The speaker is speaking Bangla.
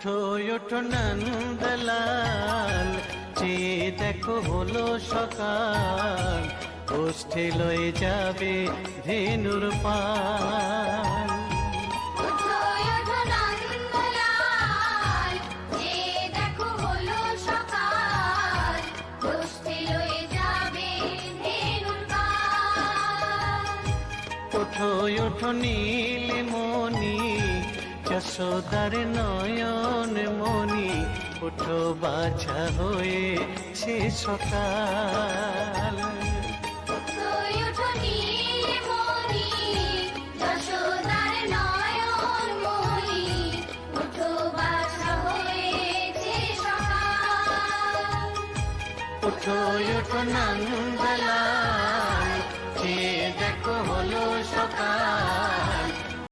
ওঠো ওঠো নন্দলাল, চেয়ে দেখো হলো সকাল, গোষ্ঠে লয়ে যাবে ধেনুর পাল। ওঠো ওঠো নন্দলাল, চেয়ে দেখো হলো সকাল, গোষ্ঠে লয়ে যাবে ধেনুর পাল। ওঠো ওঠো নীলমণি, যশোদার নয়ন মণি, ওঠো বাছা হয়েছে সকাল। ওঠো ওঠো নীলমণি, যশোদার নয়ন মণি, ওঠো বাছা হয়েছে সকাল। ওঠো ওঠো নন্দলাল।